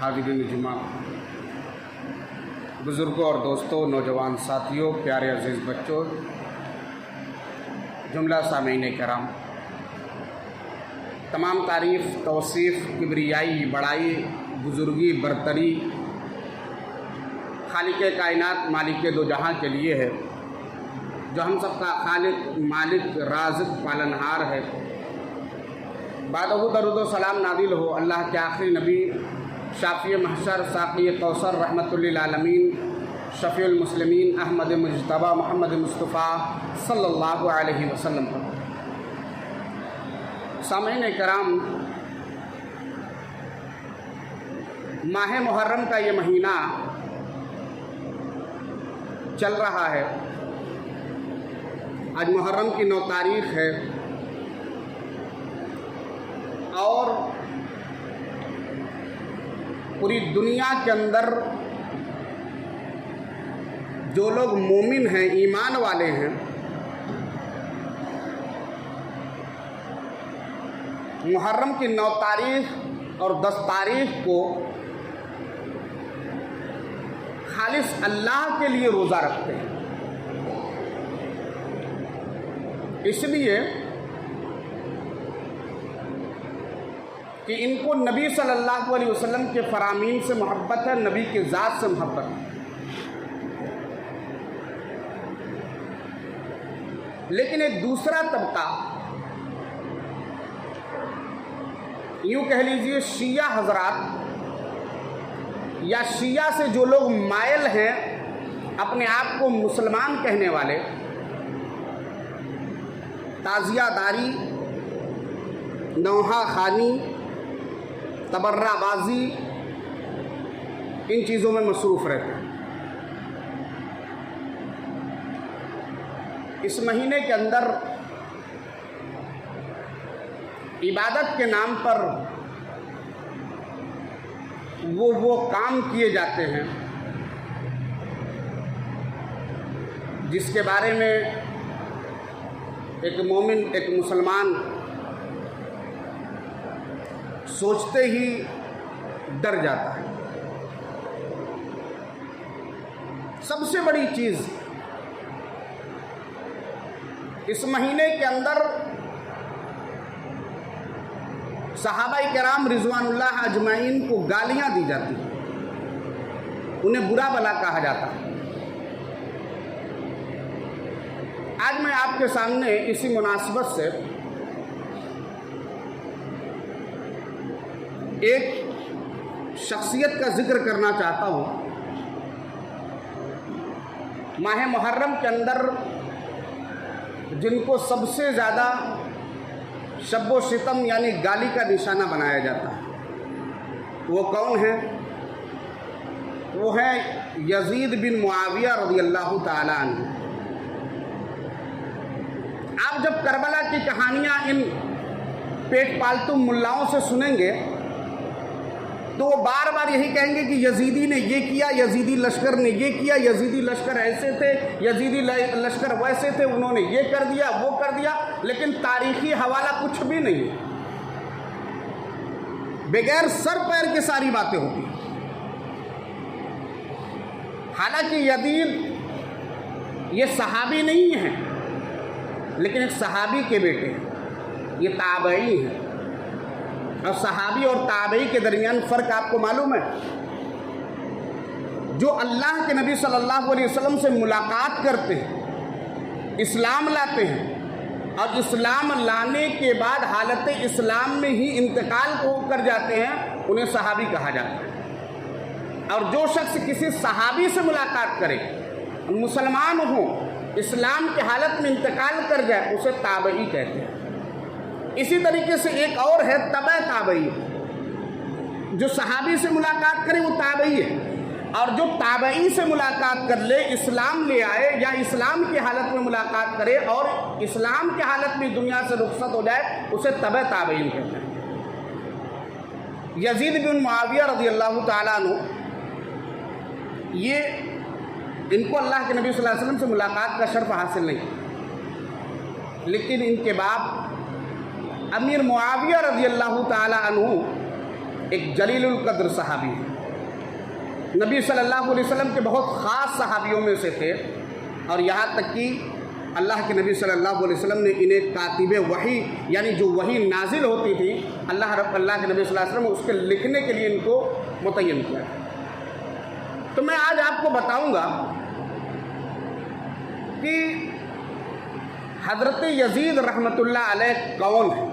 حاضرین جمعہ، بزرگوں اور دوستوں، نوجوان ساتھیوں، پیارے عزیز بچوں، جملہ سامعین کرام، تمام تعریف، توصیف، کبریائی، بڑائی، بزرگی، برتری خالق کائنات، مالک دو جہاں کے لیے ہے، جو ہم سب کا خالق، مالک، رازق، پالنہار ہے۔ بعدہ درود و سلام نازل ہو اللہ کے آخری نبی، شافی محشر، ساقی کوثر، رحمت للعالمین، شفیع المسلمین، احمد مجتبیٰ، محمد مصطفیٰ صلی اللہ علیہ وسلم پر۔ سامعین کرام، ماہ محرم کا یہ مہینہ چل رہا ہے۔ آج محرم کی 9 تاریخ ہے، اور پوری دنیا کے اندر جو لوگ مومن ہیں، ایمان والے ہیں، محرم کی 9 تاریخ اور 10 تاریخ کو خالص اللہ کے لیے روزہ رکھتے ہیں۔ اس لیے کہ ان کو نبی صلی اللہ علیہ وسلم کے فرامین سے محبت ہے، نبی کی ذات سے محبت ہے۔ لیکن ایک دوسرا طبقہ، یوں کہہ لیجئے شیعہ حضرات یا شیعہ سے جو لوگ مائل ہیں، اپنے آپ کو مسلمان کہنے والے، تعزیہ داری، نوحہ خوانی، تبرہ بازی، ان چیزوں میں مصروف رہتے ہیں۔ اس مہینے کے اندر عبادت کے نام پر وہ کام کیے جاتے ہیں جس کے بارے میں ایک مومن، ایک مسلمان سوچتے ہی ڈر جاتا ہے۔ سب سے بڑی چیز اس مہینے کے اندر صحابہ کرام رضوان اللہ اجمعین کو گالیاں دی جاتی ہیں، انہیں برا بھلا کہا جاتا ہے۔ آج میں آپ کے سامنے اسی مناسبت سے ایک شخصیت کا ذکر کرنا چاہتا ہوں۔ ماہ محرم کے اندر جن کو سب سے زیادہ شب و شتم یعنی گالی کا نشانہ بنایا جاتا ہے، وہ کون ہیں؟ وہ ہیں یزید بن معاویہ رضی اللہ تعالیٰ عنہ۔ آپ جب کربلا کی کہانیاں ان پیٹ پالتو ملاؤں سے سنیں گے تو وہ بار بار یہی کہیں گے کہ یزیدی نے یہ کیا، یزیدی لشکر نے یہ کیا، یزیدی لشکر ایسے تھے، یزیدی لشکر ویسے تھے، انہوں نے یہ کر دیا، وہ کر دیا، لیکن تاریخی حوالہ کچھ بھی نہیں، بغیر سر پیر کے ساری باتیں ہوتی ہیں۔ حالانکہ یزید یہ صحابی نہیں ہیں، لیکن ایک صحابی کے بیٹے ہیں، یہ تابعی ہیں، اور صحابی اور تابعی کے درمیان فرق آپ کو معلوم ہے؟ جو اللہ کے نبی صلی اللہ علیہ وسلم سے ملاقات کرتے ہیں، اسلام لاتے ہیں، اور اسلام لانے کے بعد حالت اسلام میں ہی انتقال کر جاتے ہیں، انہیں صحابی کہا جاتا ہے۔ اور جو شخص کسی صحابی سے ملاقات کرے، مسلمان ہو، اسلام کی حالت میں انتقال کر جائے، اسے تابعی کہتے ہیں۔ اسی طریقے سے ایک اور ہے تبع تابعی، جو صحابی سے ملاقات کرے وہ تابعی ہے، اور جو تابعی سے ملاقات کر لے، اسلام لے آئے یا اسلام کی حالت میں ملاقات کرے اور اسلام کی حالت میں دنیا سے رخصت ہو جائے، اسے تبع تابعین کہتے ہیں۔ یزید بن معاویہ رضی اللہ تعالیٰ عنہ، یہ ان کو اللہ کے نبی صلی اللہ علیہ وسلم سے ملاقات کا شرف حاصل نہیں، لیکن ان کے باپ امیر معاویہ رضی اللہ تعالیٰ عنہ ایک جلیل القدر صحابی ہیں، نبی صلی اللہ علیہ وسلم کے بہت خاص صحابیوں میں سے تھے، اور یہاں تک کہ اللہ کے نبی صلی اللہ علیہ وسلم نے انہیں کاتب وحی، یعنی جو وحی نازل ہوتی تھی اللہ کے نبی صلی اللہ علیہ وسلم اس کے لکھنے کے لیے ان کو متعین کیا۔ تو میں آج آپ کو بتاؤں گا کہ حضرت یزید رحمۃ اللہ علیہ کون ہیں،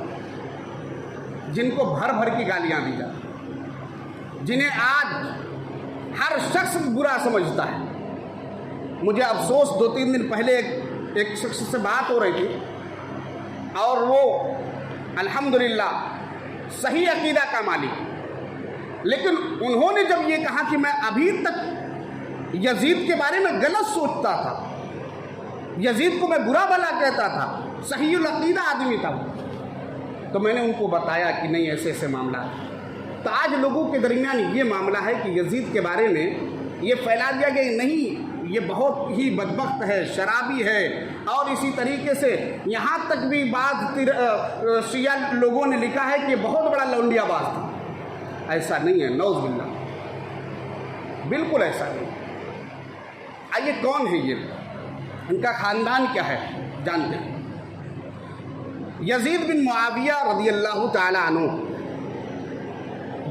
جن کو بھر بھر کی گالیاں دی جاتی، جنہیں آج ہر شخص برا سمجھتا ہے۔ مجھے افسوس 2-3 دن پہلے ایک شخص سے بات ہو رہی تھی، اور وہ الحمدللہ صحیح عقیدہ کا مالک، لیکن انہوں نے جب یہ کہا کہ میں ابھی تک یزید کے بارے میں غلط سوچتا تھا، یزید کو میں برا بھلا کہتا تھا، صحیح العقیدہ آدمی تھا، تو میں نے ان کو بتایا کہ نہیں، ایسے ایسے معاملہ ہے۔ تو آج لوگوں کے درمیان یہ معاملہ ہے کہ یزید کے بارے میں یہ پھیلا دیا گیا نہیں، یہ بہت ہی بدبخت ہے، شرابی ہے، اور اسی طریقے سے یہاں تک بھی بعض شیعہ لوگوں نے لکھا ہے کہ یہ بہت بڑا لونڈیا باز تھا۔ ایسا نہیں ہے، نعوذ باللہ، بالکل ایسا نہیں۔ آئیے کون ہے یہ، ان کا خاندان کیا ہے جانتے ہیں۔ یزید بن معاویہ رضی اللہ تعالی عنہ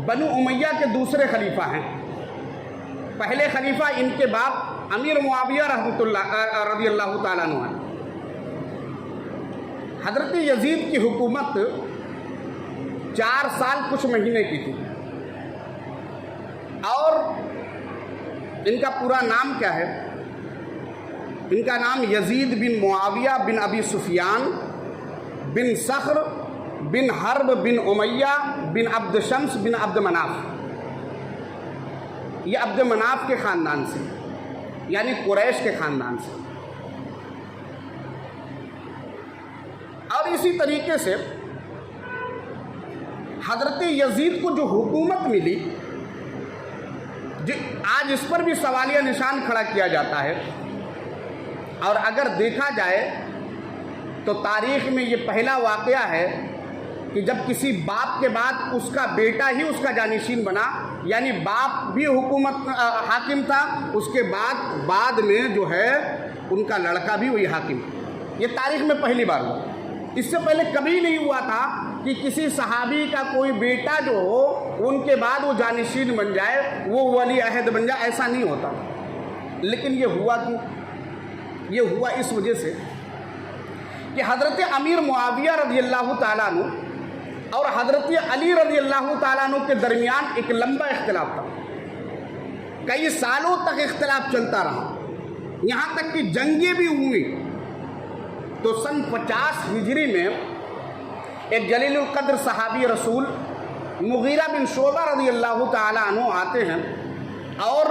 بنو امیہ کے دوسرے خلیفہ ہیں۔ پہلے خلیفہ ان کے باپ امیر معاویہ رضی اللہ تعالیٰ عنہ ہیں۔ حضرت یزید کی حکومت 4 سال کچھ مہینے کی تھی، اور ان کا پورا نام کیا ہے؟ ان کا نام یزید بن معاویہ بن ابی سفیان بن صخر بن حرب بن امیہ بن عبد شمس بن عبد مناف، یہ عبد مناف کے خاندان سے، یعنی قریش کے خاندان سے۔ اور اسی طریقے سے حضرت یزید کو جو حکومت ملی، آج اس پر بھی سوالیہ نشان کھڑا کیا جاتا ہے، اور اگر دیکھا جائے تو تاریخ میں یہ پہلا واقعہ ہے کہ جب کسی باپ کے بعد اس کا بیٹا ہی اس کا جانشین بنا، یعنی باپ بھی حکومت حاکم تھا، اس کے بعد میں جو ہے ان کا لڑکا بھی وہی حاکم۔ یہ تاریخ میں پہلی بار ہوا، اس سے پہلے کبھی نہیں ہوا تھا کہ کسی صحابی کا کوئی بیٹا جو ہو ان کے بعد وہ جانشین بن جائے، وہ ولی عہد بن جائے، ایسا نہیں ہوتا۔ لیکن یہ ہوا کیوں؟ یہ ہوا اس وجہ سے کہ حضرت امیر معاویہ رضی اللہ تعالیٰ عنہ اور حضرت علی رضی اللہ تعالیٰ عنہ کے درمیان ایک لمبا اختلاف تھا، کئی سالوں تک اختلاف چلتا رہا، یہاں تک کہ جنگیں بھی ہوئی۔ تو سن 50 ہجری میں ایک جلیل القدر صحابی رسول مغیرہ بن شعبہ رضی اللہ تعالیٰ عنہ آتے ہیں، اور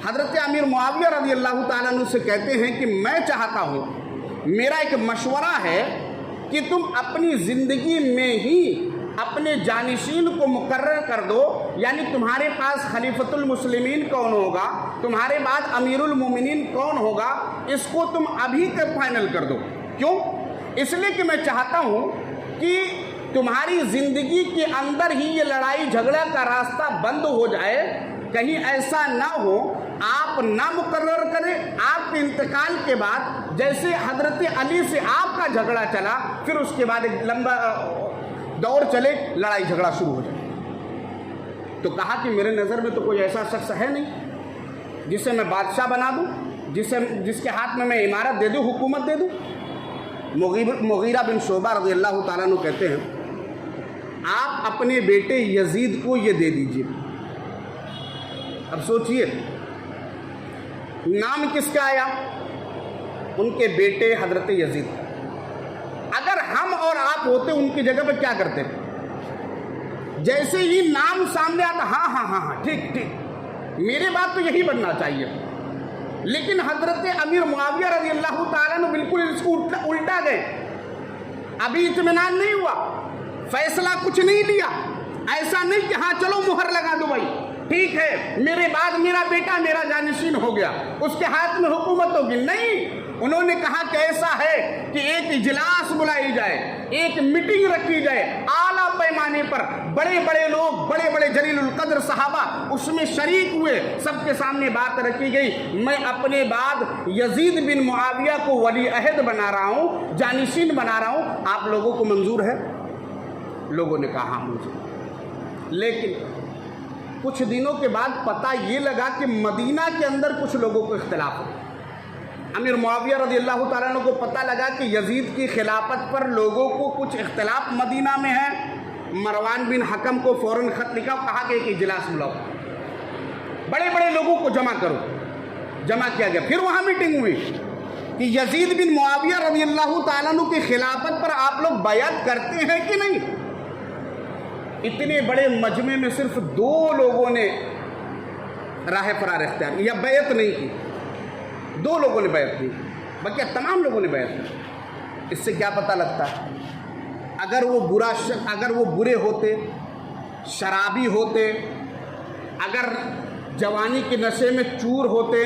حضرت امیر معاویہ رضی اللہ تعالیٰ عنہ سے کہتے ہیں کہ میں چاہتا ہوں، میرا ایک مشورہ ہے کہ تم اپنی زندگی میں ہی اپنے جانشین کو مقرر کر دو، یعنی تمہارے پاس خلیفۃ المسلمین کون ہوگا، تمہارے بعد امیر المومنین کون ہوگا، اس کو تم ابھی تک فائنل کر دو۔ کیوں؟ اس لیے کہ میں چاہتا ہوں کہ تمہاری زندگی کے اندر ہی یہ لڑائی جھگڑا کا راستہ بند ہو جائے، کہیں ایسا نہ ہو آپ نہ مقرر کریں، آپ کے انتقال کے بعد جیسے حضرت علی سے آپ کا جھگڑا چلا، پھر اس کے بعد ایک لمبا دور چلے، لڑائی جھگڑا شروع ہو جائے۔ تو کہا کہ میرے نظر میں تو کوئی ایسا شخص ہے نہیں جسے میں بادشاہ بنا دوں، جس کے ہاتھ میں عمارت دے دوں، حکومت دے دوں۔ مغیرہ بن شعبہ رضی اللہ تعالیٰ عنہ کہتے ہیں آپ اپنے بیٹے یزید کو یہ دے دیجیے۔ اب سوچئے نام کس کا آیا؟ ان کے بیٹے حضرت یزید۔ اگر ہم اور آپ ہوتے ان کی جگہ پہ کیا کرتے؟ جیسے ہی نام سامنے آتا ہاں ٹھیک میرے بات تو یہی بننا چاہیے، لیکن حضرت امیر معاویہ رضی اللہ تعالیٰ نے بالکل اس کو الٹا گئے۔ ابھی اطمینان نہیں ہوا، فیصلہ کچھ نہیں لیا، ایسا نہیں کہ ہاں چلو مہر لگا دو بھائی، ٹھیک ٹھیک ہے میرے بعد میرا بیٹا میرا جانشین ہو گیا، اس کے ہاتھ میں حکومت ہوگی. نہیں، انہوں نے کہا کہ ایسا ہے کہ ایک اجلاس بلائی جائے، ایک میٹنگ رکھی جائے اعلیٰ پیمانے پر، بڑے بڑے لوگ، بڑے بڑے جلیل القدر صحابہ اس میں شریک ہوئے، سب کے سامنے بات رکھی گئی، میں اپنے بعد یزید بن معاویہ کو ولی عہد بنا رہا ہوں، جانشین بنا رہا ہوں، آپ لوگوں کو منظور ہے؟ لوگوں نے کہا ہاں منظور. لیکن کچھ دنوں کے بعد پتہ یہ لگا کہ مدینہ کے اندر کچھ لوگوں کو اختلاف ہو. امیر معاویہ رضی اللہ تعالیٰ عنہ کو پتہ لگا کہ یزید کی خلافت پر لوگوں کو کچھ اختلاف مدینہ میں ہے. مروان بن حکم کو فوراً خط لکھا، کہا کہ ایک اجلاس بلاؤ، بڑے بڑے لوگوں کو جمع کرو. جمع کیا گیا، پھر وہاں میٹنگ ہوئی کہ یزید بن معاویہ رضی اللہ تعالیٰ عنہ کی خلافت پر آپ لوگ بیعت کرتے ہیں کہ نہیں؟ اتنے بڑے مجمع میں صرف 2 لوگوں نے راہ فرار اختیار یا بیعت نہیں کی. 2 لوگوں نے بیعت کی، باقی تمام لوگوں نے بیعت کی. اس سے کیا پتہ لگتا ہے؟ اگر وہ برے ہوتے، شرابی ہوتے، اگر جوانی کے نشے میں چور ہوتے،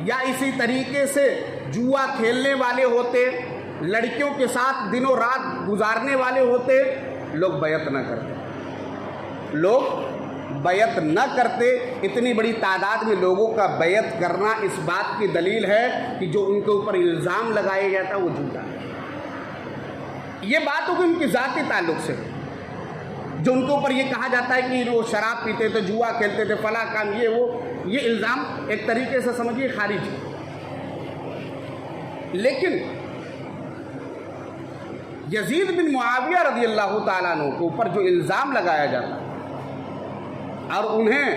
یا اسی طریقے سے جوا کھیلنے والے ہوتے، لڑکیوں کے ساتھ دنوں رات گزارنے والے ہوتے، لوگ بیعت نہ کرتے. لوگ بیعت نہ کرتے. اتنی بڑی تعداد میں لوگوں کا بیعت کرنا اس بات کی دلیل ہے کہ جو ان کے اوپر الزام لگایا گیا تھا وہ جھوٹا ہے. یہ بات ان کی ذاتی تعلق سے، جو ان کے اوپر یہ کہا جاتا ہے کہ وہ شراب پیتے تھے، جوا کھیلتے تھے، فلاں کام، یہ الزام ایک طریقے سے سمجھیے خارج ہے. لیکن یزید بن معاویہ رضی اللہ تعالیٰ عنہ کے اوپر جو الزام لگایا جاتا اور انہیں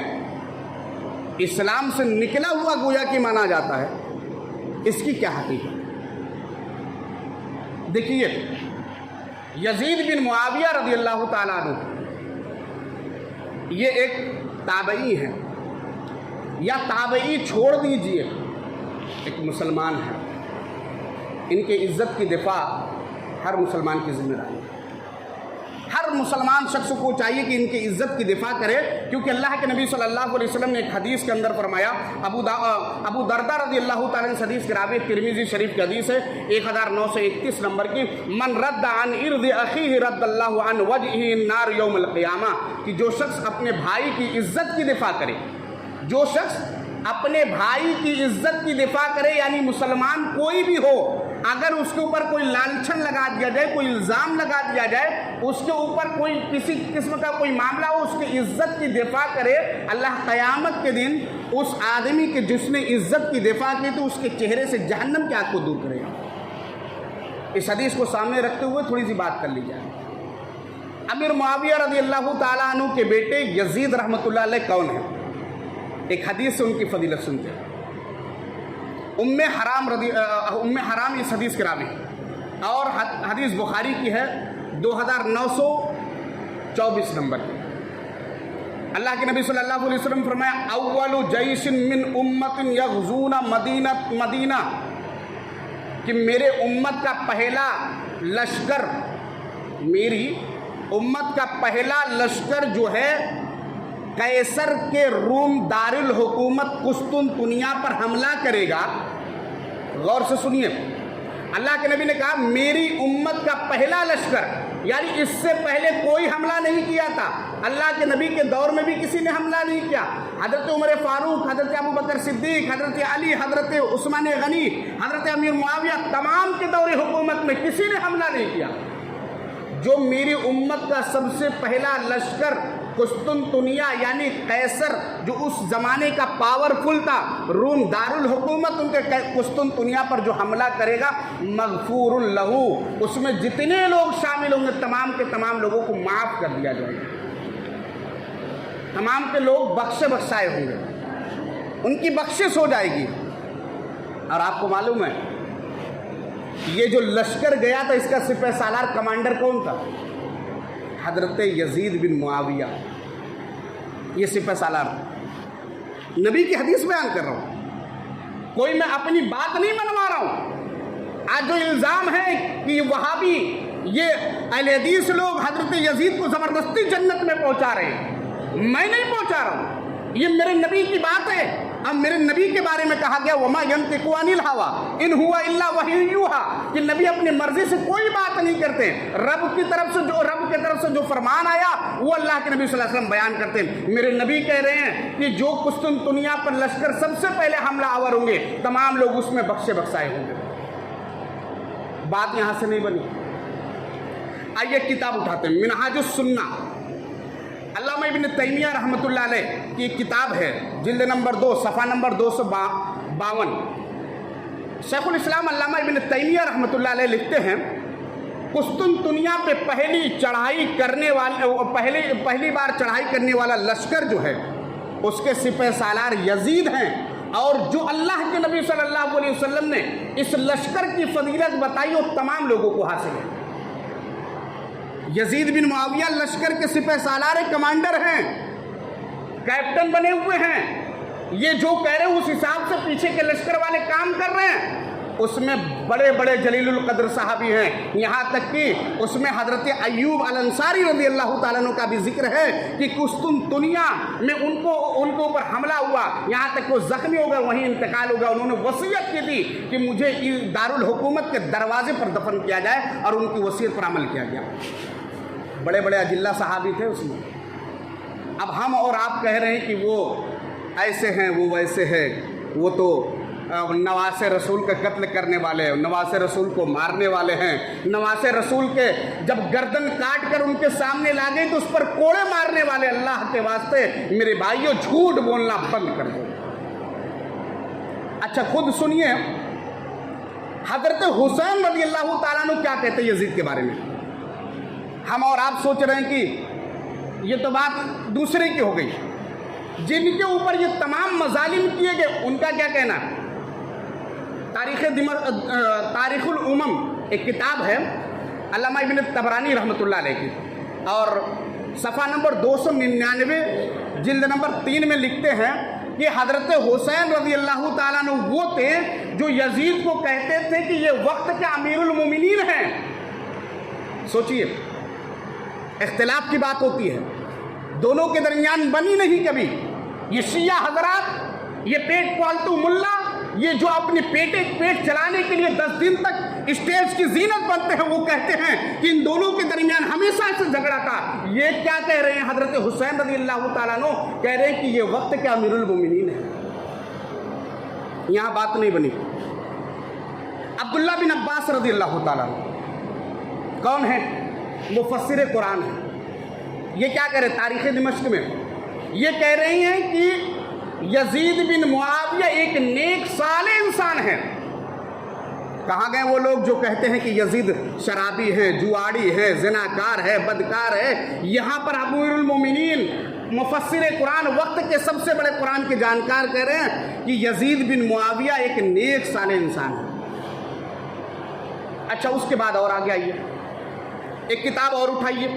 اسلام سے نکلا ہوا گویا کہ مانا جاتا ہے، اس کی کیا حقیقت؟ دیکھیے، یزید بن معاویہ رضی اللہ تعالیٰ عنہ یہ ایک تابعی ہیں، یا تابعی چھوڑ دیجئے، ایک مسلمان ہے. ان کے عزت کی دفاع ہر مسلمان کی ذمہ داری ہے. ہر مسلمان شخص کو چاہیے کہ ان کی عزت کی دفاع کرے، کیونکہ اللہ کے نبی صلی اللہ علیہ وسلم نے ایک حدیث کے اندر فرمایا، ابو دردہ رضی اللہ تعالیٰ عنہ حدیث کے راوی، ترمذی شریف کی حدیث ہے 1931 نمبر کی، من رد عن ارض اخیہ رد اللہ عن وجہہ النار یوم القیامہ، کہ جو شخص اپنے بھائی کی عزت کی دفاع کرے، جو شخص اپنے بھائی کی عزت کی دفاع کرے، یعنی مسلمان کوئی بھی ہو، اگر اس کے اوپر کوئی لالچھن لگا دیا جائے، کوئی الزام لگا دیا جائے، اس کے اوپر کوئی کسی قسم کا کوئی معاملہ ہو، اس کی عزت کی دفاع کرے، اللہ قیامت کے دن اس آدمی کے جس نے عزت کی دفاع کی تو اس کے چہرے سے جہنم کی آگ کو دور کرے گا. اس حدیث کو سامنے رکھتے ہوئے تھوڑی سی بات کر لی جائے. امیر معاویہ رضی اللہ تعالیٰ عنہ کے بیٹے یزید رحمۃ اللہ علیہ کون ہیں؟ ایک حدیث سے ان کی فضیلت سنتے ہیں. ام حرام اس حدیث کے راوی، اور حدیث بخاری کی ہے 2924 نمبر. اللہ کے نبی صلی اللہ علیہ وسلم فرمایا، اول جیش من امت یغزون مدینہ، کہ میرے امت کا پہلا لشکر، میری امت کا پہلا لشکر جو ہے قیصر کے روم دارالحکومت قسطنطنیہ پر حملہ کرے گا. غور سے سنیے، اللہ کے نبی نے کہا میری امت کا پہلا لشکر، یعنی اس سے پہلے کوئی حملہ نہیں کیا تھا. اللہ کے نبی کے دور میں بھی کسی نے حملہ نہیں کیا. حضرت عمر فاروق، حضرت ابوبکر صدیق، حضرت علی، حضرت عثمان غنی، حضرت امیر معاویہ، تمام کے دور حکومت میں کسی نے حملہ نہیں کیا. جو میری امت کا سب سے پہلا لشکر قسطنطنیہ یعنی قیصر، جو اس زمانے کا پاورفل تھا، روم دارالحکومت، ان کے قسطنطنیہ پر جو حملہ کرے گا، مغفور لہو، اس میں جتنے لوگ شامل ہوں گے تمام کے تمام لوگوں کو معاف کر دیا جائے گا. تمام کے لوگ بخشائے ہوں گے، ان کی بخشش ہو جائے گی. اور آپ کو معلوم ہے یہ جو لشکر گیا تھا، اس کا سپہ سالار کمانڈر کون تھا؟ حضرت یزید بن معاویہ. یہ سپہ سالار نبی کی حدیث بیان کر رہا ہوں، کوئی میں اپنی بات نہیں منوا رہا ہوں. آج جو الزام ہے کہ یہ وہابی، یہ اہل حدیث لوگ حضرت یزید کو زبردستی جنت میں پہنچا رہے ہیں، میں نہیں پہنچا رہا ہوں. یہ میرے نبی کی بات ہے. اب میرے نبی کے بارے میں کہا گیا وما ینطق عن الہوی ان ہوا الا وحی یوحی کہ نبی اپنی مرضی سے کوئی بات نہیں کرتے. رب کی طرف سے جو فرمان آیا وہ اللہ کے نبی صلی اللہ علیہ وسلم بیان کرتے ہیں. میرے نبی کہہ رہے ہیں کہ جو قسطنطنیہ پر لشکر سب سے پہلے حملہ آور ہوں گے تمام لوگ اس میں بخشے بخشائے ہوں گے. بات یہاں سے نہیں بنی. آئیے کتاب اٹھاتے ہیں منہاج السنہ. علامہ ابن تیمیہ رحمۃ اللہ علیہ کی ایک کتاب ہے جلد نمبر 2 صفحہ نمبر 252. شیخ الاسلام علامہ ابن تیمیہ رحمۃ اللہ علیہ لکھتے ہیں قسطنطنیہ پہ پہلی بار چڑھائی کرنے والا لشکر جو ہے اس کے سپہ سالار یزید ہیں. اور جو اللہ کے نبی صلی اللہ علیہ وسلم نے اس لشکر کی فضیلت بتائی وہ تمام لوگوں کو حاصل ہے. یزید بن معاویہ لشکر کے سپہ سالار کمانڈر ہیں, کیپٹن بنے ہوئے ہیں. یہ جو کہہ رہے ہیں اس حساب سے پیچھے کے لشکر والے کام کر رہے ہیں. اس میں بڑے بڑے جلیل القدر صحابی ہیں, یہاں تک کہ اس میں حضرت ایوب الانصاری رضی اللہ تعالیٰ عنہ کا بھی ذکر ہے کہ قسطنطنیہ میں ان کو اوپر حملہ ہوا, یہاں تک وہ زخمی ہو گئے, وہیں انتقال ہو گیا. انہوں نے وصیت کی تھی کہ مجھے دارالحکومت کے دروازے پر دفن کیا جائے اور ان کی وصیت پر عمل کیا گیا. بڑے بڑے اجلہ صحابی تھے اس میں. اب ہم اور آپ کہہ رہے ہیں کہ وہ ایسے ہیں وہ ویسے ہیں, وہ تو نواس رسول کا قتل کرنے والے ہیں, نواس رسول کو مارنے والے ہیں, نواس رسول کے جب گردن کاٹ کر ان کے سامنے لا گئی تو اس پر کوڑے مارنے والے. اللہ کے واسطے میرے بھائیوں جھوٹ بولنا بند کر دو. اچھا خود سنیے حضرت حسین رضی اللہ تعالیٰ عنہ کیا کہتے ہیں یزید کے بارے میں. ہم اور آپ سوچ رہے ہیں کہ یہ تو بات دوسرے کی ہو گئی, جن کے اوپر یہ تمام مظالم کیے گئے ان کا کیا کہنا. تاریخ الامم ایک کتاب ہے علامہ ابن طبرانی رحمۃ اللہ علیہ کی, اور صفحہ نمبر 299 جلد نمبر 3 میں لکھتے ہیں کہ حضرت حسین رضی اللہ تعالیٰ عنہ وہ تھے جو یزید کو کہتے تھے کہ یہ وقت کے امیر المومنین ہیں. سوچئے اختلاف کی بات ہوتی ہے, دونوں کے درمیان بنی نہیں کبھی. یہ شیعہ حضرات, یہ پیٹ پالتو ملا, یہ جو اپنی پیٹ چلانے کے لیے 10 دن تک اسٹیج کی زینت بنتے ہیں, وہ کہتے ہیں کہ ان دونوں کے درمیان ہمیشہ سے جھگڑا تھا. یہ کیا کہہ رہے ہیں حضرت حسین رضی اللہ تعالیٰ عنہ کہہ رہے ہیں کہ یہ وقت کے امیر المومنین ہیں. یہاں بات نہیں بنی. عبداللہ بن عباس رضی اللہ تعالیٰ عنہ کون ہے؟ مفسر قرآن ہے. یہ کیا کہہ رہے ہیں تاریخ دمشق میں, یہ کہہ رہے ہیں کہ یزید بن معاویہ ایک نیک صالح انسان ہے. کہاں گئے وہ لوگ جو کہتے ہیں کہ یزید شرابی ہے, جواڑی ہے, زناکار ہے, بدکار ہے. یہاں پر امیر المومنین مفسر قرآن وقت کے سب سے بڑے قرآن کے جانکار کہہ رہے ہیں کہ یزید بن معاویہ ایک نیک صالح انسان ہے. اچھا اس کے بعد اور آگے آئیے, ایک کتاب اور اٹھائیے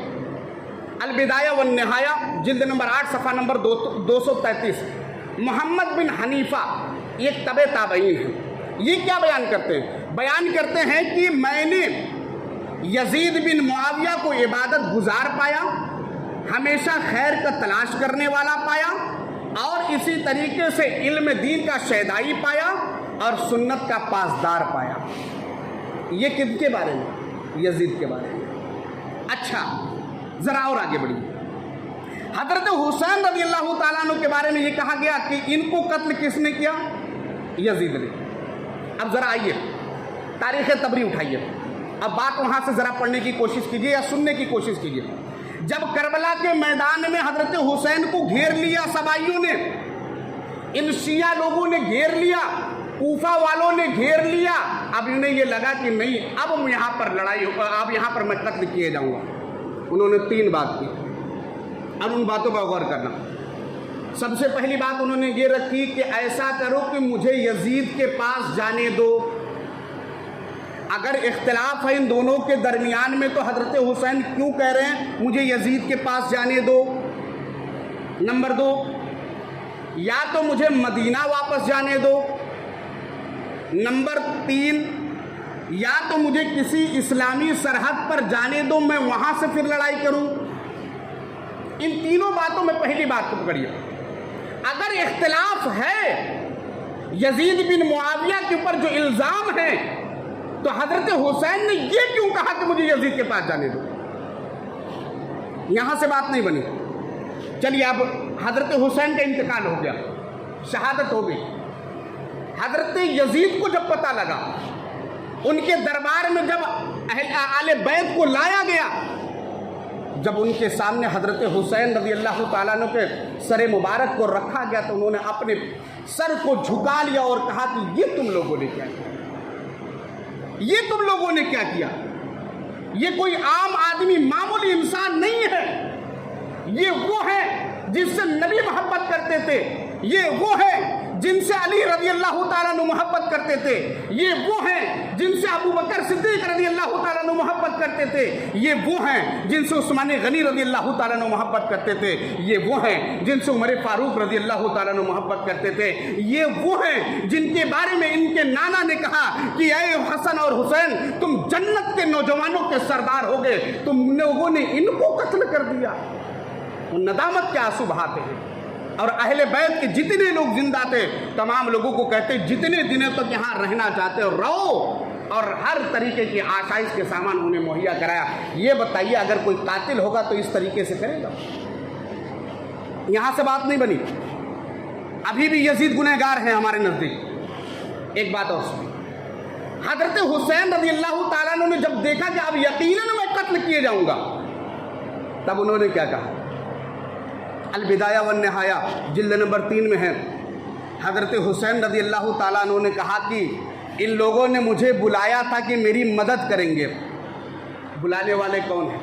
البدایہ والنہایہ جلد نمبر 8 صفحہ نمبر 233. محمد بن حنیفہ ایک تبع تابعین ہیں. یہ کیا بیان کرتے ہیں؟ بیان کرتے ہیں کہ میں نے یزید بن معاویہ کو عبادت گزار پایا, ہمیشہ خیر کا تلاش کرنے والا پایا, اور اسی طریقے سے علم دین کا شیدائی پایا اور سنت کا پاسدار پایا. یہ کن کے بارے میں؟ یزید کے بارے میں. اچھا ذرا اور آگے بڑھیے. حضرت حسین رضی اللہ تعالیٰ عنہ کے بارے میں یہ کہا گیا کہ ان کو قتل کس نے کیا؟ یزید نے. اب ذرا آئیے تاریخ تبری اٹھائیے, اب بات وہاں سے ذرا پڑھنے کی کوشش کیجیے یا سننے کی کوشش کیجیے. جب کربلا کے میدان میں حضرت حسین کو گھیر لیا سبائیوں نے, ان شیعہ لوگوں نے گھیر لیا, کوفہ والوں نے گھیر لیا, اب انہیں یہ لگا کہ نہیں اب یہاں پر لڑائی ہوگا, اب یہاں پر میں قتل کیے جاؤں گا. انہوں نے 3 بات کی, اب ان باتوں پر غور کرنا. سب سے پہلی بات انہوں نے یہ رکھی کہ ایسا کرو کہ مجھے یزید کے پاس جانے دو. اگر اختلاف ہے ان دونوں کے درمیان میں تو حضرت حسین کیوں کہہ رہے ہیں مجھے یزید کے پاس جانے دو؟ نمبر 2, یا تو مجھے مدینہ واپس جانے دو. نمبر 3, یا تو مجھے کسی اسلامی سرحد پر جانے دو, میں وہاں سے پھر لڑائی کروں. ان تینوں باتوں میں پہلی بات کو پکڑیے. اگر اختلاف ہے یزید بن معاویہ کے اوپر جو الزام ہے تو حضرت حسین نے یہ کیوں کہا کہ مجھے یزید کے پاس جانے دو؟ یہاں سے بات نہیں بنی. چلیے اب حضرت حسین کا انتقال ہو گیا، شہادت ہو گئی. حضرت یزید کو جب پتہ لگا، ان کے دربار میں جب آل بیت کو لایا گیا، جب ان کے سامنے حضرت حسین رضی اللہ تعالیٰ عنہ کے سر مبارک کو رکھا گیا تو انہوں نے اپنے سر کو جھکا لیا اور کہا کہ یہ تم لوگوں نے کیا کیا، یہ تم لوگوں نے کیا کیا؟ یہ کوئی عام آدمی، معمولی انسان نہیں ہے. یہ وہ ہے جس سے نبی محبت کرتے تھے، یہ وہ ہے جن سے علی رضی اللہ تعالیٰ عنہ محبت کرتے تھے، یہ وہ ہیں جن سے ابو بکر صدیق رضی اللہ تعالیٰ عنہ محبت کرتے تھے، یہ وہ ہیں جن سے عثمان غنی رضی اللہ تعالیٰ عنہ محبت کرتے تھے، یہ وہ ہیں جن سے عمر فاروق رضی اللہ تعالیٰ عنہ محبت کرتے تھے، یہ وہ ہیں جن کے بارے میں ان کے نانا نے کہا کہ اے حسن اور حسین تم جنت کے نوجوانوں کے سردار ہو گئے، تم لوگوں نے ان کو قتل کر دیا. وہ ندامت کے آنسو بہاتے ہیں. اور اہل بیت کے جتنے لوگ زندہ تھے تمام لوگوں کو کہتے جتنے دنوں تک یہاں رہنا چاہتے ہو رہو، اور ہر طریقے کی آسائش کے سامان انہیں مہیا کرایا. یہ بتائیے اگر کوئی قاتل ہوگا تو اس طریقے سے کرے گا؟ یہاں سے بات نہیں بنی. ابھی بھی یزید گنہگار ہیں ہمارے نزدیک. ایک بات اور سنیں، حضرت حسین رضی اللہ تعالیٰ عنہ نے جب دیکھا کہ اب یقیناً میں قتل کیے جاؤں گا، تب انہوں نے کیا کہا؟ البدایہ والنہایہ جلد نمبر 3 میں ہے. حضرت حسین رضی اللہ تعالیٰ عنہ نے کہا کہ ان لوگوں نے مجھے بلایا تھا کہ میری مدد کریں گے. بلانے والے کون ہیں؟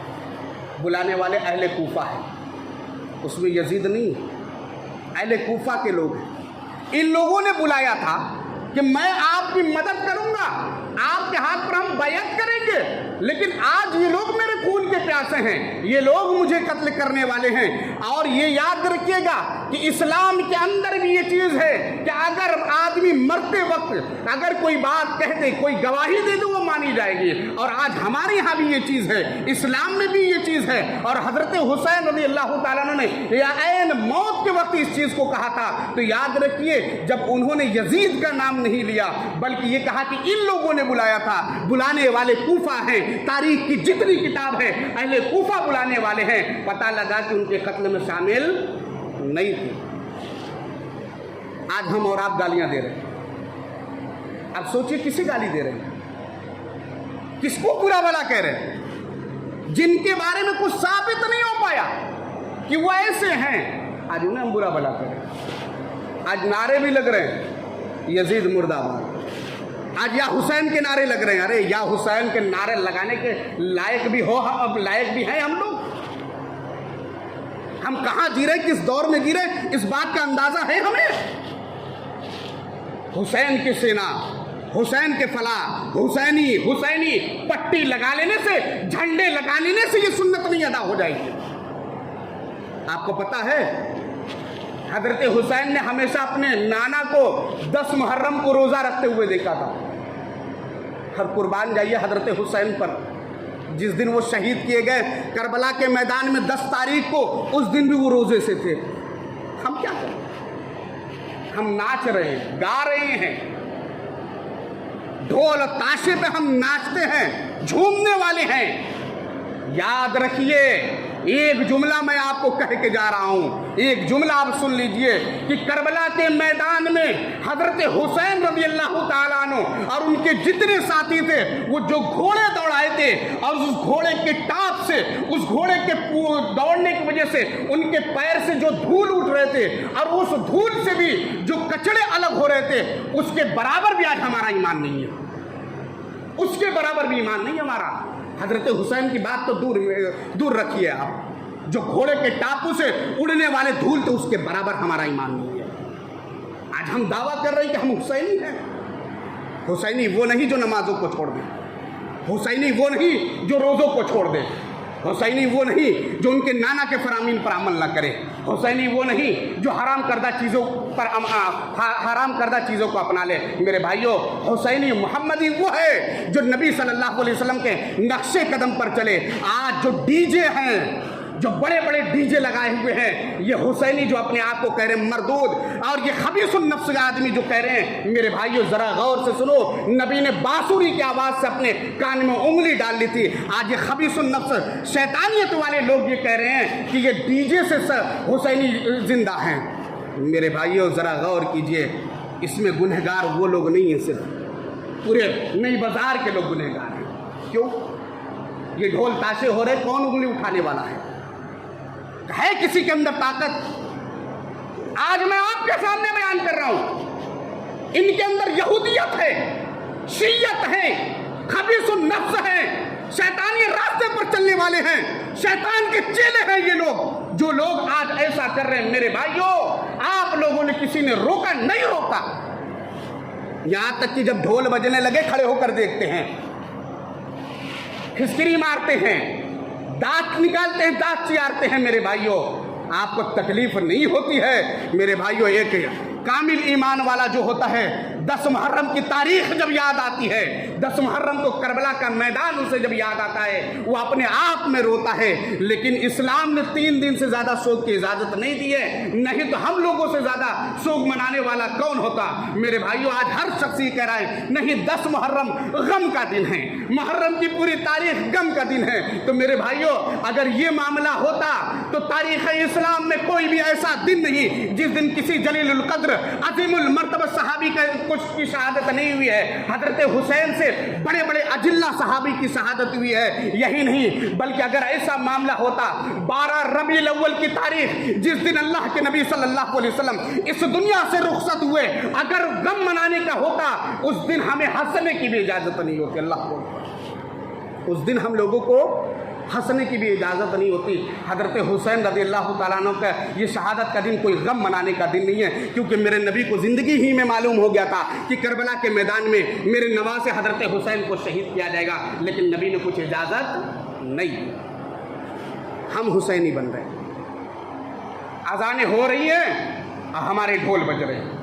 بلانے والے اہل کوفہ ہیں، اس میں یزید نہیں، اہل کوفہ کے لوگ ہیں. ان لوگوں نے بلایا تھا کہ میں آپ کی مدد کروں گا، آپ کے ہاتھ پر ہم بیعت کریں گے، لیکن آج یہ لوگ میرے خون کے پیاسے ہیں، یہ لوگ مجھے قتل کرنے والے ہیں. اور یہ یاد رکھیے گا کہ اسلام کے اندر بھی یہ چیز ہے کہ اگر آدمی مرتے وقت اگر کوئی بات کہہ دے، کوئی گواہی دے دے، وہ مانی جائے گی. اور آج ہمارے یہاں بھی یہ چیز ہے، اسلام میں بھی یہ چیز ہے. اور حضرت حسین رضی اللہ تعالیٰ عنہ نے عین موت کے وقت اس چیز کو کہا تھا. تو یاد رکھیے جب انہوں نے یزید کا نام نہیں لیا بلکہ یہ کہا کہ ان لوگوں نے بلایا تھا. بلانے والے کوفہ ہیں، تاریخ کی جتنی کتاب ہے اہل کوفہ بلانے والے ہیں. پتہ لگا کہ ان کے قتل میں شامل نہیں تھے. آج ہم اور آپ گالیاں دے رہے ہیں. اب سوچئے کسی گالی دے رہے ہیں، کس کو برا بھلا کہہ رہے ہیں؟ جن کے بارے میں کچھ ثابت نہیں ہو پایا کہ وہ ایسے ہیں، آج انہیں ہم برا بھلا کہہ رہے ہیں. آج نعرے بھی لگ رہے ہیں یزید مردہ باد. آج یا حسین کے نعرے لگ رہے ہیں. ارے یا حسین کے نعرے لگانے کے لائق بھی ہو، اب لائق بھی ہیں ہم لوگ. ہم کہاں جی رہے، کس دور میں جی رہے، اس بات کا اندازہ ہے ہمیں. حسین کی سینا، حسین کے فلاح، حسینی پٹی لگا لینے سے، جھنڈے لگا لینے سے یہ سنت نہیں ادا ہو جائے گی. آپ کو پتا ہے حضرت حسین نے ہمیشہ اپنے نانا کو 10 محرم کو روزہ رکھتے ہوئے دیکھا تھا. ہر قربان جائیے حضرت حسین پر. جس دن وہ شہید کیے گئے کربلا کے میدان میں 10 تاریخ کو، اس دن بھی وہ روزے سے تھے. ہم کیا کریں؟ ہم ناچ رہے ہیں، گا رہے ہیں، ڈھول تاشے پہ ہم ناچتے ہیں، جھومنے والے ہیں. یاد رکھیے ایک جملہ میں آپ کو کہہ کے جا رہا ہوں، ایک جملہ آپ سن لیجئے کہ کربلا کے میدان میں حضرت حسین رضی اللہ تعالیٰ عنہ اور ان کے جتنے ساتھی تھے وہ جو گھوڑے دوڑائے تھے، اور اس گھوڑے کے ٹاپ سے، اس گھوڑے کے دوڑنے کی وجہ سے ان کے پیر سے جو دھول اٹھ رہے تھے اور اس دھول سے بھی جو کچڑے الگ ہو رہے تھے، اس کے برابر بھی آج ہمارا ایمان نہیں ہے. اس کے برابر بھی ایمان نہیں ہمارا. حضرت حسین کی بات تو دور رکھیے آپ، جو گھوڑے کے ٹاپو سے اڑنے والے دھول تھے اس کے برابر ہمارا ایمان نہیں ہے. آج ہم دعویٰ کر رہے ہیں کہ ہم حسینی ہیں. حسینی وہ نہیں جو نمازوں کو چھوڑ دے، حسینی وہ نہیں جو روزوں کو چھوڑ دے، حسینی وہ نہیں جو ان کے نانا کے فرامین پر عمل نہ کرے، حسینی وہ نہیں جو حرام کردہ چیزوں کو اپنا لے. میرے بھائیوں، حسینی محمدی وہ ہے جو نبی صلی اللہ علیہ وسلم کے نقش قدم پر چلے. آج جو ڈی جے ہیں جو بڑے بڑے ڈیجے لگائے ہوئے ہیں، یہ حسینی جو اپنے آپ کو کہہ رہے ہیں مردود، اور یہ خبیث النفس کا آدمی جو کہہ رہے ہیں، میرے بھائیو ذرا غور سے سنو، نبی نے بانسری کی آواز سے اپنے کان میں انگلی ڈال لی تھی، آج یہ خبیث النفس شیطانیت والے لوگ یہ کہہ رہے ہیں کہ یہ ڈیجے سے حسینی زندہ ہیں۔ میرے بھائیو ذرا غور کیجئے، اس میں گنہگار وہ لوگ نہیں ہیں، صرف پورے نئی بازار کے لوگ گنہگار ہیں۔ کیوں؟ یہ ڈھول تاشے ہو رہے، کون انگلی اٹھانے والا ہے کسی کے اندر طاقت؟ آج میں آپ کے سامنے بیان کر رہا ہوں، ان کے اندر یہودیت ہے، شیعت ہے، خبیث النفس ہے، شیطانی راستے پر چلنے والے ہیں، شیطان کے چیلے ہیں یہ لوگ، جو لوگ آج ایسا کر رہے ہیں۔ میرے بھائیو، آپ لوگوں نے کسی نے روکا نہیں روکا، یہاں تک کہ جب ڈھول بجنے لگے کھڑے ہو کر دیکھتے ہیں، ہسکری مارتے ہیں، دانت نکالتے ہیں، دانت چیارتے ہیں۔ میرے بھائیو، آپ کو تکلیف نہیں ہوتی ہے؟ میرے بھائیو، ایک کامل ایمان والا جو ہوتا ہے، 10 محرم کی تاریخ جب یاد آتی ہے، 10 محرم کو کربلا کا میدان اسے جب یاد آتا ہے، وہ اپنے آپ میں روتا ہے۔ لیکن اسلام نے 3 دن سے زیادہ سوگ کی اجازت نہیں دی ہے، نہیں تو ہم لوگوں سے زیادہ سوگ منانے والا کون ہوتا؟ میرے بھائیو، آج ہر شخص یہ کہہ رہا ہے نہیں، 10 محرم غم کا دن ہے، محرم کی پوری تاریخ غم کا دن ہے۔ تو میرے بھائیو، اگر یہ معاملہ ہوتا تو تاریخ اسلام میں کوئی بھی ایسا دن نہیں جس دن کسی جلیل القدر عظیم المرتبہ صحابی کا کچھ کی شہادت نہیں ہوئی ہے۔ حضرت حسین سے بڑے بڑے اجلہ صحابی کی شہادت ہوئی ہے۔ یہی نہیں بلکہ اگر ایسا معاملہ ہوتا، 12 ربیع الاول کی تاریخ جس دن اللہ کے نبی صلی اللہ علیہ وسلم اس دنیا سے رخصت ہوئے، اگر غم منانے کا ہوتا، اس دن ہمیں ہنسنے کی بھی اجازت نہیں ہوتی۔ اللہ کو اس دن ہم لوگوں کو ہنسنے کی بھی اجازت نہیں ہوتی۔ حضرت حسین رضی اللہ تعالیٰ عنہ کا یہ شہادت کا دن کوئی غم منانے کا دن نہیں ہے، کیونکہ میرے نبی کو زندگی ہی میں معلوم ہو گیا تھا کہ کربلا کے میدان میں میرے نواز حضرت حسین کو شہید کیا جائے گا، لیکن نبی نے کچھ اجازت نہیں۔ ہم حسینی بن رہے ہیں، اذانیں ہو رہی ہیں اور ہمارے ڈھول بج رہے ہیں،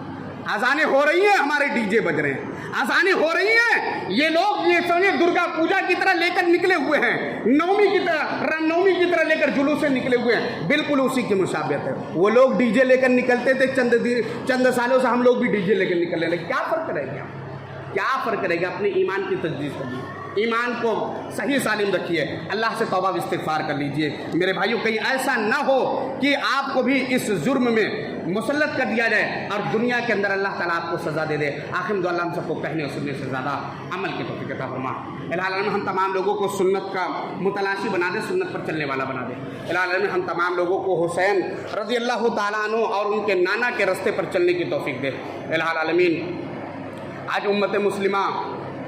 اذانیں ہو رہی ہیں ہمارے ڈی جے بج رہے ہیں، اذانیں ہو رہی ہیں، یہ لوگ یہ سمجھے درگا پوجا کی طرح لے کر نکلے ہوئے ہیں، نومی کی طرح، رام نومی کی طرح لے کر جلوس سے نکلے ہوئے ہیں۔ بالکل اسی کی مشابہت ہے۔ وہ لوگ ڈی جے لے کر نکلتے تھے، چند سالوں سے ہم لوگ بھی ڈی جے لے کر نکل رہے ہیں۔ کیا فرق رہے گا؟ کیا فرق رہے گا؟ اپنے ایمان کی تجدید کریے، ایمان کو صحیح سالم رکھیے، اللہ سے توبہ و استغفار کر لیجئے۔ میرے بھائیوں، کہیں ایسا نہ ہو کہ آپ کو بھی اس جرم میں مسلط کر دیا جائے اور دنیا کے اندر اللہ تعالیٰ آپ کو سزا دے دے۔ آخر دعا، اللہ ہم سب کو کہنے اور سننے سے زیادہ عمل کی توفیق عطا فرما۔ الہ العالمین ہم تمام لوگوں کو سنت کا متلاشی بنا دے، سنت پر چلنے والا بنا دے۔ الہ العالمین ہم تمام لوگوں کو حسین رضی اللہ تعالیٰ عنہ اور ان کے نانا کے رستے پر چلنے کی توفیق دے۔ الہ العالمین آج امت مسلمہ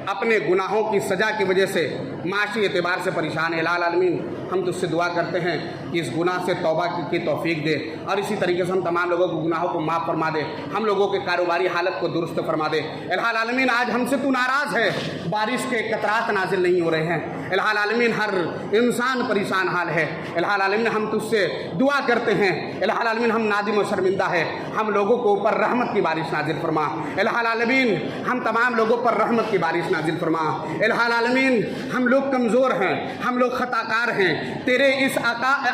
اپنے گناہوں کی سزا کی وجہ سے معاشی اعتبار سے پریشان ہے۔ الہ العالمین ہم تجھ سے دعا کرتے ہیں کہ اس گناہ سے توبہ کی توفیق دے، اور اسی طریقے سے ہم تمام لوگوں کو گناہوں کو معاف فرما دے، ہم لوگوں کے کاروباری حالت کو درست فرما دے۔ الہ العالمین آج ہم سے تو ناراض ہے، بارش کے قطرات نازل نہیں ہو رہے ہیں۔ الہ العالمین ہر انسان پریشان حال ہے۔ الہ العالمین ہم تجھ سے دعا کرتے ہیں، الہ العالمین ہم نادم و شرمندہ ہے، ہم لوگوں کو اوپر رحمت کی بارش نازل فرما۔ الہ العالمین ہم تمام لوگوں پر رحمت کی بارش نازل فرما۔ الہ العالمین ہم لوگ کمزور ہیں، ہم لوگ خطا کار ہیں، تیرے اس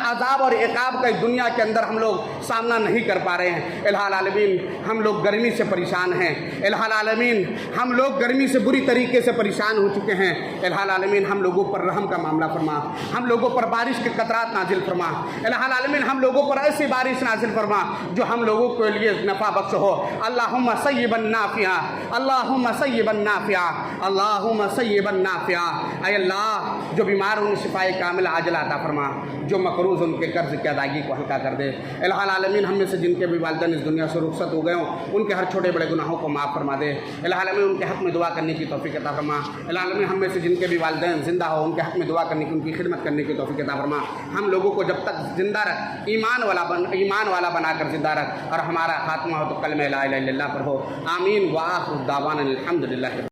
عذاب اور عقاب کا دنیا کے اندر ہم لوگ سامنا نہیں کر پا رہے ہیں۔ الہ العالمین ہم لوگ گرمی سے پریشان ہیں، الہ العالمین ہم لوگ گرمی سے بری طریقے سے پریشان ہو چکے ہیں۔ الہ العالمین ہم لوگوں پر رحم کا معاملہ فرما، ہم لوگوں پر بارش کے قطرات نازل فرما۔ الہ العالمین ہم لوگوں پر ایسی بارش نازل فرما جو ہم لوگوں کے لیے نفع بخش ہو۔ اللہم صیبا نافعا، اللہم صیبا نافعا، اللہم صیبا نافعا۔ اے اللہ، جو بیمار ان شفائے کامل عاجل عطا فرما، جو مقروض ان کے قرض کی ادائیگی کو ہلکا کر دے۔ الہ العالمین ہم میں سے جن کے بھی والدین اس دنیا سے رخصت ہو گئے ہوں، ان کے ہر چھوٹے بڑے گناہوں کو معاف فرما دے۔ الہ العالمین ان کے حق میں دعا کرنے کی توفیق عطا فرما۔ الہ العالمین ہم میں سے جن کے بھی والدین زندہ ہو، ان کے حق میں دعا کرنے کی، ان کی خدمت کرنے کی توفیق عطا فرما۔ ہم لوگوں کو جب تک زندہ رکھ، ایمان والا بنا کر زندہ رکھ، اور ہمارا خاتمہ ہو تو کلمہ لا الہ الا اللہ پر ہو۔ آمین۔ وآخر دعوانا الحمدللہ۔